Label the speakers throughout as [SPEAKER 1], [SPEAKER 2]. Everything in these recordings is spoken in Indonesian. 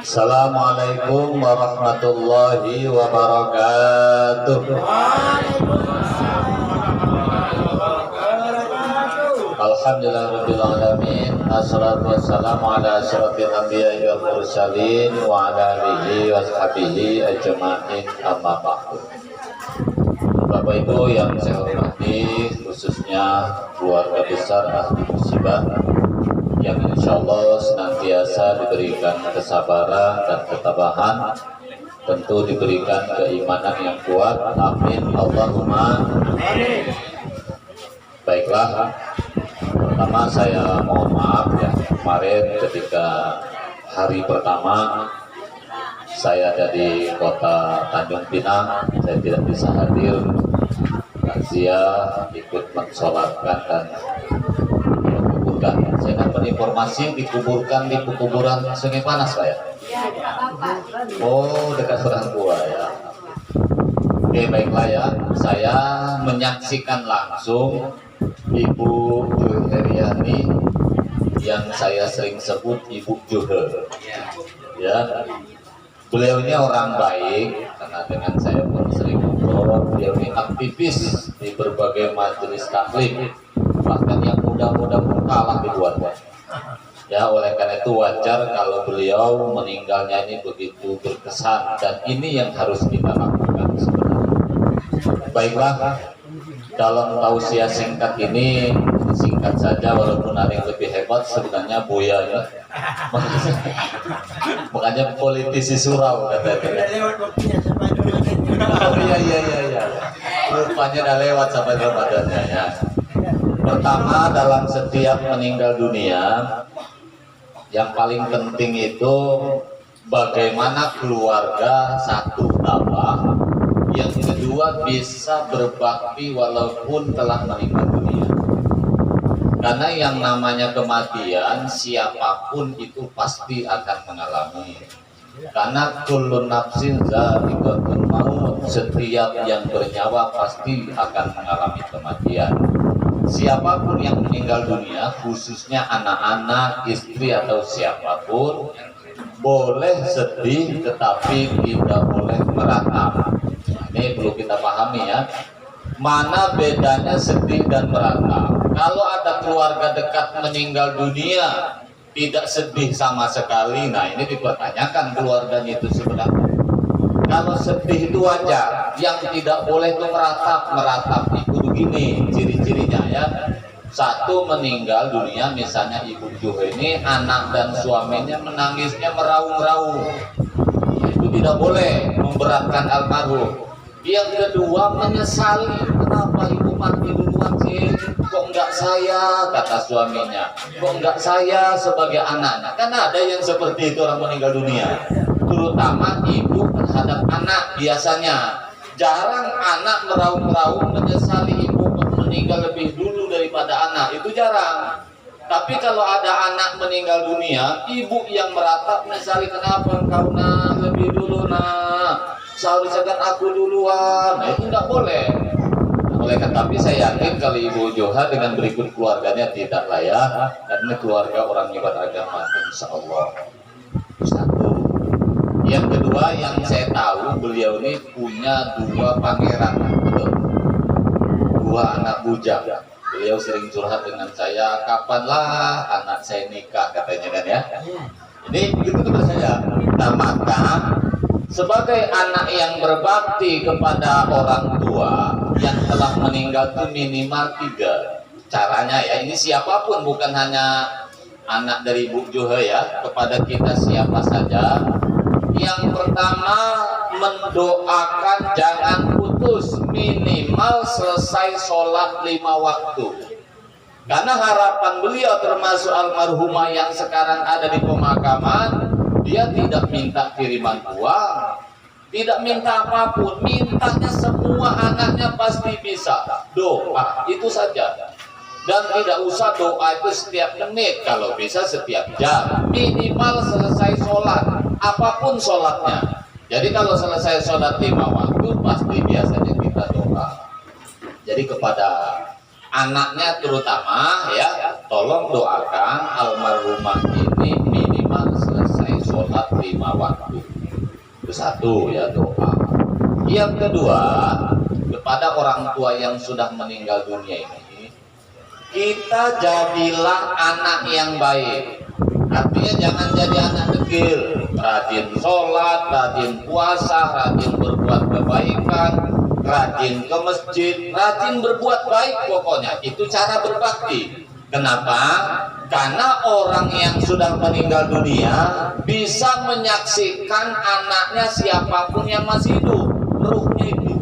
[SPEAKER 1] Assalamualaikum warahmatullahi wabarakatuh. Alhamdulillahirabbil alamin. Assalatu wassalamu ala asyrafil anbiya'i wal mursalin wa ala alihi washabihi ajma'in, amma ba'du. Bapak Ibu yang saya hormati, khususnya keluarga besar ahli musibah yang insya Allah senantiasa diberikan kesabaran dan ketabahan, tentu diberikan keimanan yang kuat. Amin Allahumma amin. Baiklah, pertama saya mohon maaf ya, kemarin ketika hari pertama saya ada di kota Tanjung Pinang, saya tidak bisa hadir takziah, ikut mensolatkan dan menguburkan. Saya dapat informasi dikuburkan di kuburan Sungai Panas, Pak ya? Oh, dekat orang tua ya. Oke, baiklah ya. Saya menyaksikan langsung Ibu Heriani yang saya sering sebut Ibu Juhe. Ya. Beliau ini orang baik, karena dengan saya pun sering ngobrol. Beliau ini aktivis di berbagai majelis taklim, bahkan yang muda-muda pun kalah di luar. Ya, oleh karena itu wajar kalau beliau meninggalnya ini begitu berkesan, dan ini yang harus kita lakukan sebenarnya. Baiklah, dalam tausiah singkat ini, singkat saja walaupun ada yang lebih hebat sebenarnya Buya ya. Makanya politisi surau katanya. Oh iya. Rupanya udah lewat sampai Ramadannya ya. Pertama, dalam setiap meninggal dunia, yang paling penting itu bagaimana keluarga satu tabah, yang kedua bisa berbakti walaupun telah meninggal dunia. Karena yang namanya kematian, siapapun itu pasti akan mengalami. Karena kullu nafsin dha'iqatul maut, setiap yang bernyawa pasti akan mengalami kematian. Siapapun yang meninggal dunia, khususnya anak-anak, istri atau siapapun, boleh sedih tetapi tidak boleh meratap. Ini perlu kita pahami ya. Mana bedanya sedih dan meratap? Kalau ada keluarga dekat meninggal dunia tidak sedih sama sekali, nah ini dipertanyakan keluarganya itu sebenarnya. Kalau sedih itu wajar, yang tidak boleh itu meratap. Meratap itu begini ciri-cirinya ya. Satu, meninggal dunia, misalnya Ibu Juhe ini anak dan suaminya menangisnya meraung-raung, itu tidak boleh memberatkan almarhum. Yang kedua, menyesali, kenapa ibu mati duluan sih, kok enggak saya, kata suaminya, kok enggak saya sebagai anaknya. Kan ada yang seperti itu orang meninggal dunia, terutama ibu terhadap anak. Biasanya jarang anak meraung-raung menyesali ibu meninggal lebih dulu daripada anak, itu jarang. Tapi kalau ada anak meninggal dunia, ibu yang meratap menyesali, kenapa engkau nak lebih dulu nak, seharusnya kan aku duluan. Nah, itu tidak boleh. Oleh karena tapi saya yakin kalau Ibu Joha dengan berikut keluarganya tidak layak, karena keluarga orang yang beragama, insya Allah. Satu. Yang kedua, yang saya tahu beliau ini punya dua pangeran, betul? Dua anak bujang. Beliau sering curhat dengan saya, kapanlah anak saya nikah, katanya kan ya. Ini begitu kepada saya. Nah, maka sebagai anak yang berbakti kepada orang tua yang telah meninggal itu minimal 3 caranya ya. Ini siapapun, bukan hanya anak dari Ibu Juhe ya, kepada kita siapa saja. Yang pertama, mendoakan jangan putus, minimal selesai sholat 5 waktu. Karena harapan beliau termasuk almarhumah yang sekarang ada di pemakaman, dia tidak minta kiriman uang, tidak minta apapun, mintanya semua anaknya pasti bisa. Doa, itu saja. Dan tidak usah doa itu setiap menit, kalau bisa setiap jam. Minimal selesai sholat, apapun sholatnya. Jadi kalau selesai sholat 5 waktu, pasti biasanya kita doa. Jadi kepada anaknya terutama ya, tolong doakan almarhumah ini minimal selesai sholat sholat 5 waktu. Itu satu ya, doa. Yang kedua, kepada orang tua yang sudah meninggal dunia ini, kita jadilah anak yang baik. Artinya jangan jadi anak kecil, rajin sholat, rajin puasa, rajin berbuat kebaikan, rajin ke masjid, rajin berbuat baik, pokoknya itu cara berbakti. Kenapa? Karena orang yang sudah meninggal dunia bisa menyaksikan anaknya siapapun yang masih hidup, ruhnya itu.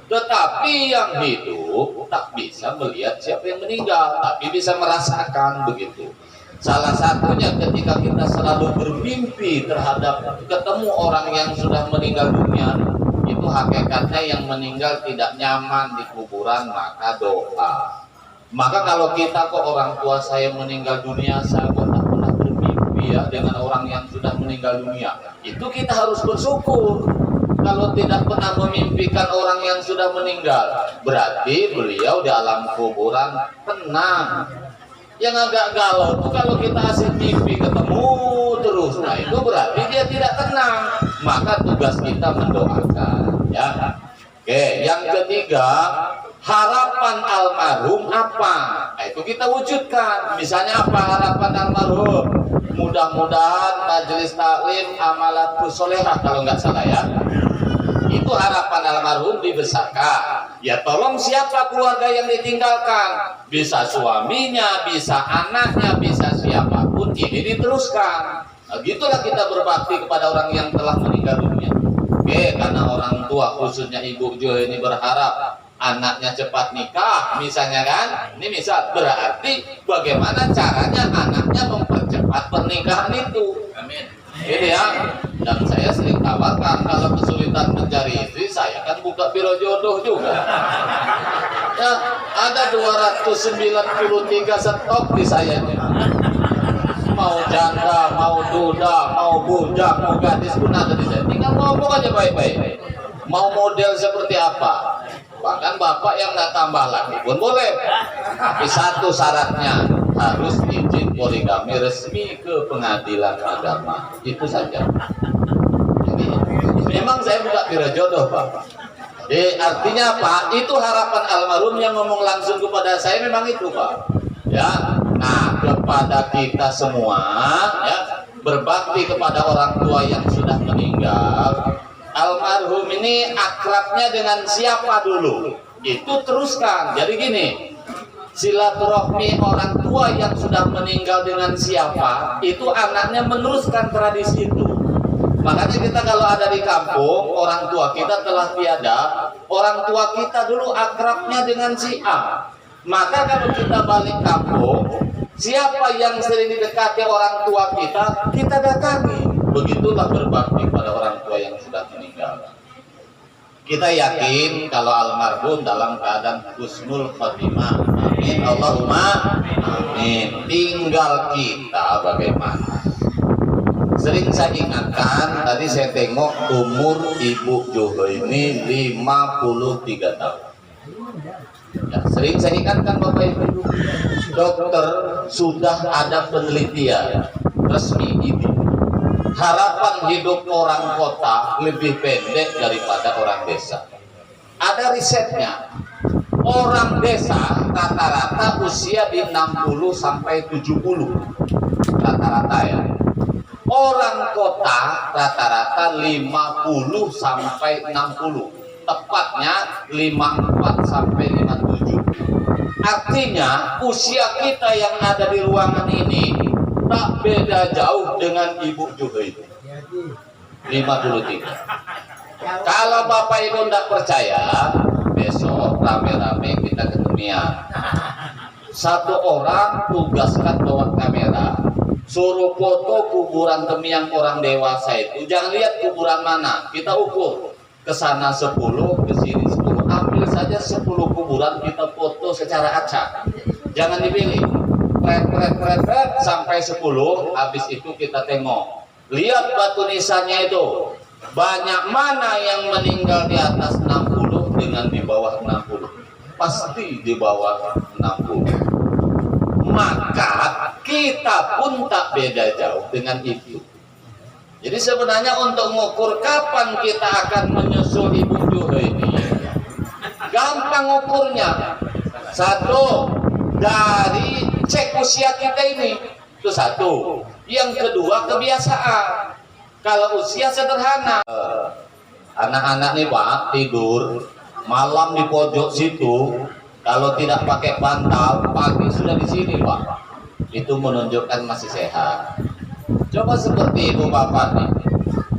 [SPEAKER 1] Tetapi yang hidup tak bisa melihat siapa yang meninggal, tapi bisa merasakan begitu. Salah satunya ketika kita selalu bermimpi terhadap ketemu orang yang sudah meninggal dunia, itu hakikatnya yang meninggal tidak nyaman di kuburan, maka doa. Maka kalau kita kok orang tua saya meninggal dunia, saya kok tak pernah bermimpi ya dengan orang yang sudah meninggal dunia, itu kita harus bersyukur. Kalau tidak pernah memimpikan orang yang sudah meninggal, berarti beliau di alam kuburan tenang. Yang agak galau itu kalau kita asik mimpi ketemu terus, nah itu berarti dia tidak tenang. Maka tugas kita mendoakan ya. Oke, yang ketiga, harapan almarhum apa? Nah, itu kita wujudkan. Misalnya apa harapan almarhum? Mudah-mudahan majelis taklim amalat solehah, kalau nggak salah ya. Itu harapan almarhum dibesarkan. Ya tolong siapa keluarga yang ditinggalkan, bisa suaminya, bisa anaknya, bisa siapapun, ini diteruskan. Nah, gitulah kita berbakti kepada orang yang telah meninggal dunia. Oke, karena orang tua khususnya Ibu Jo ini berharap anaknya cepat nikah, misalnya kan, ini misal, berarti bagaimana caranya anaknya mempercepat pernikahan itu. Amin. Ini ya, dan saya sering tawarkan kalau kesulitan mencari istri, saya kan buka biro jodoh juga. Ya, ada 293 stok di saya ini. Mau janda, mau duda, mau bujang, mau gadis pun ada di saya. Tinggal ngomong aja baik-baik. Mau model seperti apa? Bahkan bapak yang nggak tambah lagi pun boleh. Tapi satu syaratnya, harus izin poligami resmi ke pengadilan agama. Itu saja. Jadi, memang saya buka biro jodoh, Pak. Jadi artinya apa? Itu harapan almarhum yang ngomong langsung kepada saya, memang itu, Pak. Ya. Nah, kepada kita semua ya, berbakti kepada orang tua yang sudah meninggal. Almarhum ini akrabnya dengan siapa dulu? Itu teruskan. Jadi gini, silaturahmi orang tua yang sudah meninggal dengan siapa, itu anaknya meneruskan tradisi itu. Makanya kita kalau ada di kampung, orang tua kita telah tiada, orang tua kita dulu akrabnya dengan si A. Maka kalau kita balik kampung, siapa yang sering didekati orang tua kita, kita datangi. Begitulah berbakti pada orang tua yang sudah meninggal. Kita yakin kalau almarhum dalam keadaan husnul khotimah. Amin. Allahumma amin. Tinggal kita bagaimana. Sering saya ingatkan, tadi saya tengok umur Ibu Joho ini 53 tahun. Ya, sering saya ingatkan Bapak Ibu, dokter sudah ada penelitian resmi ini. Harapan hidup orang kota lebih pendek daripada orang desa. Ada risetnya. Orang desa rata-rata usia di 60 sampai 70. Rata-rata ya. Orang kota rata-rata 50 sampai 60. Tepatnya 54 sampai 57. Artinya usia kita yang ada di ruangan ini tak beda jauh dengan Ibu juga itu. 53. Kalau Bapak Ibu tidak percaya, besok rame-rame kita ketemuan. Satu orang tugaskan bawa kamera, suruh foto kuburan temiang orang dewasa itu. Jangan lihat kuburan mana, kita ukur. Ke sana 10, ke sini 10. Ambil saja 10 kuburan, kita foto secara acak. Jangan dipilih. Pret sampai 10, habis itu kita tengok. Lihat batu nisannya itu. Banyak mana yang meninggal di atas 60 dengan di bawah 60? Pasti di bawah 60. Maka kita pun tak beda jauh dengan itu. Jadi sebenarnya untuk mengukur kapan kita akan menyusul ibu juhe ini, gampang ukurnya. Satu, dari cek usia kita ini, itu satu. Yang kedua, kebiasaan. Kalau usia sederhana, anak-anak nih Pak tidur malam di pojok situ, kalau tidak pakai bantal pagi sudah di sini Pak. Itu menunjukkan masih sehat. Coba seperti ibu bapak nih,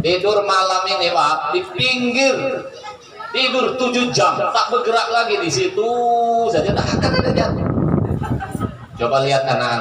[SPEAKER 1] tidur malam ini Pak di pinggir, tidur 7 jam tak bergerak lagi di situ saja, tak akan ada jatuh. Coba lihat anak-anak.